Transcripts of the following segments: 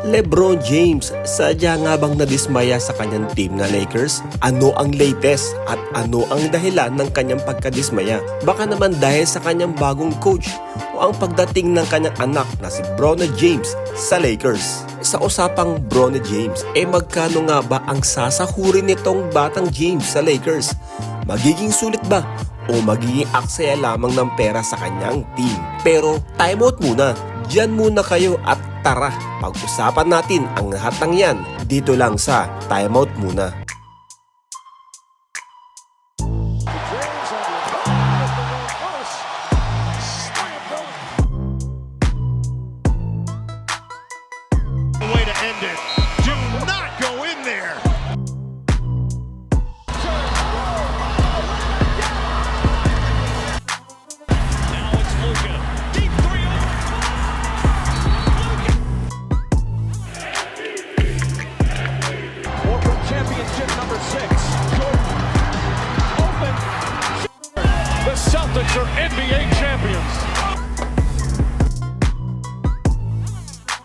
LeBron James, sadya nga bang nadismaya sa kanyang team na Lakers? Ano ang latest at ano ang dahilan ng kanyang pagkadismaya? Baka naman dahil sa kanyang bagong coach o ang pagdating ng kanyang anak na si Bronny James sa Lakers. Sa usapang Bronny James, magkano nga ba ang sasahurin nitong batang James sa Lakers? Magiging sulit ba o magiging aksaya lamang ng pera sa kanyang team? Pero time out muna. Diyan muna kayo at tara, pag-usapan natin ang lahat ng yan dito lang sa Time Out Muna. Way to end it. Do not go in there. Now it's Luka. Deep three. Walker championship number 6. Jordan. Open. The Celtics are NBA champions.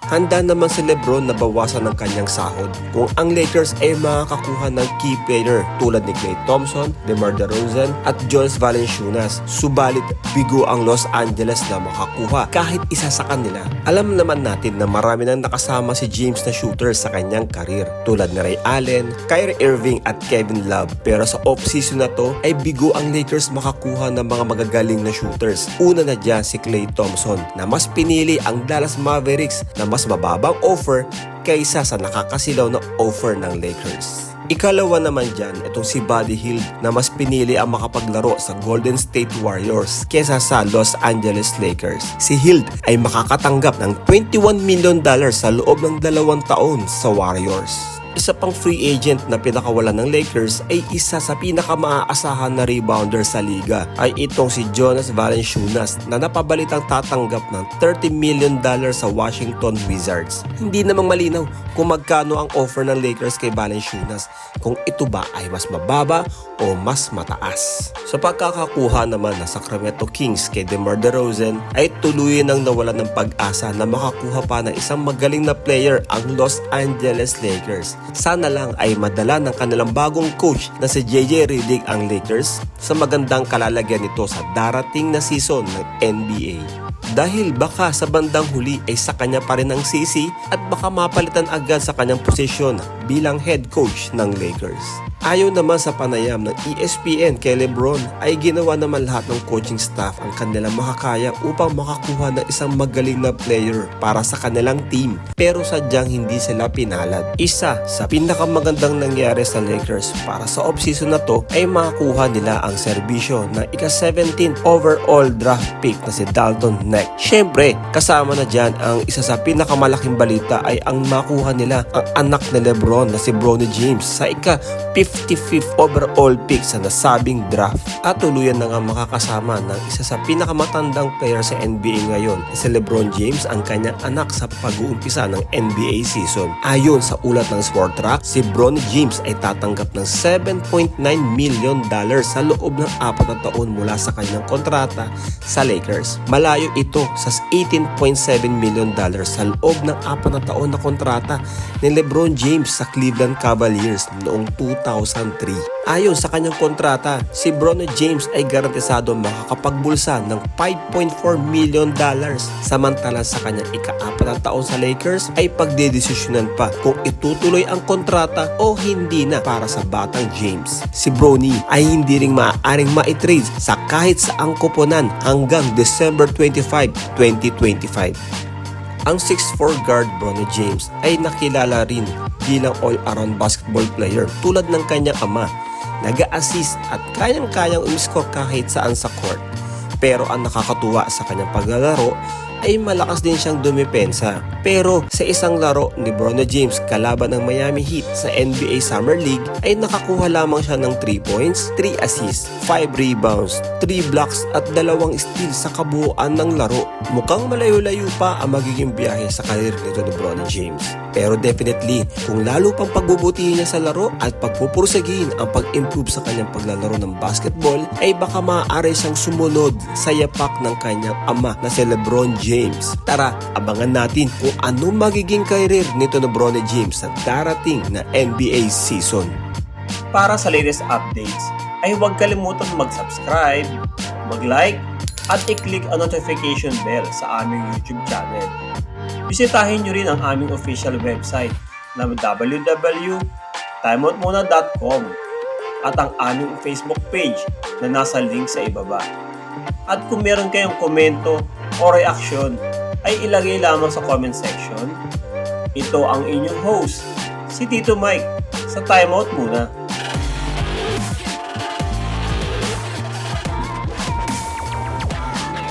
Handa naman si LeBron na bawasan ng kanyang sahod kung ang Lakers ay makakakuha ng key player tulad ni Klay Thompson, DeMar DeRozan at Jonas Valanciunas. Subalit bigo ang Los Angeles na makakuha kahit isa sa kanila. Alam naman natin na marami nang nakasama si James na shooter sa kanyang karir tulad ni Ray Allen, Kyrie Irving at Kevin Love. Pero sa off-season na to ay bigo ang Lakers makakuha ng mga magagaling na shooters. Una na dyan si Klay Thompson na mas pinili ang Dallas Mavericks na mas mababang offer kaysa sa nakakasilaw na offer ng Lakers. Ikalawa naman dyan, itong si Buddy Hield na mas pinili ang makapaglaro sa Golden State Warriors kesa sa Los Angeles Lakers. Si Hield ay makakatanggap ng $21 million sa loob ng 2 taon sa Warriors. Isa pang free agent na pinakawalan ng Lakers ay isa sa pinakamaaasahan na rebounder sa liga ay itong si Jonas Valanciunas na napabalitang tatanggap ng $30 million sa Washington Wizards. Hindi namang malinaw kung magkano ang offer ng Lakers kay Valanciunas, kung ito ba ay mas mababa o mas mataas. Sa pagkakakuha naman ng Sacramento Kings kay DeMar DeRozan ay tuluyan nang nawalan ng pag-asa na makakuha pa ng isang magaling na player ang Los Angeles Lakers. Sana lang ay madala ng kanilang bagong coach na si JJ Redick ang Lakers sa magandang kalalagyan nito sa darating na season ng NBA. Dahil baka sa bandang huli ay sa kanya pa rin ang sisi at baka mapalitan agad sa kanyang posisyon bilang head coach ng Lakers. Ayon naman sa panayam ng ESPN kay LeBron ay ginawa naman lahat ng coaching staff ang kanilang makakaya upang makakuha ng isang magaling na player para sa kanilang team, pero sadyang hindi sila pinalad. Isa sa pinakamagandang nangyari sa Lakers para sa offseason na to ay makakuha nila ang serbisyo ng ika-17 overall draft pick na si Dalton Knecht. Siyempre, kasama na dyan ang isa sa pinakamalaking balita ay ang makuha nila ang anak ni LeBron na si Bronny James sa ika-55th overall pick sa nasabing draft. At tuluyan na nga makakasama ng isa sa pinakamatandang player sa NBA ngayon si LeBron James ang kanyang anak sa pag-uumpisa ng NBA season. Ayon sa ulat ng Spotrac, si Bronny James ay tatanggap ng $7.9 million sa loob ng 4 na taon mula sa kanyang kontrata sa Lakers. Malayo ito sa $18.7 million sa loob ng 4 na taon na kontrata ni LeBron James sa Cleveland Cavaliers noong 2003. Ayon sa kanyang kontrata, si Bronny James ay garantisado makakapagbulsa ng $5.4 million, samantala sa kanyang ika-4 na taon sa Lakers ay pagdedesisyonan pa kung itutuloy ang kontrata o hindi na para sa batang James. Si Bronny ay hindi ring maaaring maitrade sa kahit saang koponan hanggang December 25, 2025. Ang 6'4 guard Bronny James ay nakilala rin bilang all-around basketball player tulad ng kanyang ama. Nag-a-assist at kayang-kayang umiscore kahit saan sa court. Pero ang nakakatuwa sa kanyang paglalaro ay malakas din siyang dumepensa. Pero sa isang laro ni Bronny James kalaban ng Miami Heat sa NBA Summer League ay nakakuha lamang siya ng 3 points, 3 assists, 5 rebounds, 3 blocks at 2 steals sa kabuuan ng laro. Mukhang malayo-layo pa ang magiging biyahe sa karir nito ni Bronny James. Pero definitely, kung lalo pang pagbubutihin niya sa laro at pagpupursigihin ang pag-improve sa kanyang paglalaro ng basketball, ay baka maaari siyang sumunod sa yapak ng kanyang ama na si LeBron James James. Tara, abangan natin kung ano magiging career nito na Bronny James sa darating na NBA season. Para sa latest updates ay huwag kalimutang mag-subscribe, mag-like at i-click ang notification bell sa aming YouTube channel. Bisitahin nyo rin ang aming official website na www.timeoutmuna.com at ang aming Facebook page na nasa link sa ibaba. At kung meron kayong komento o reaksyon ay ilagay lamang sa comment section. Ito ang inyong host, si Tito Mike sa Timeout Muna.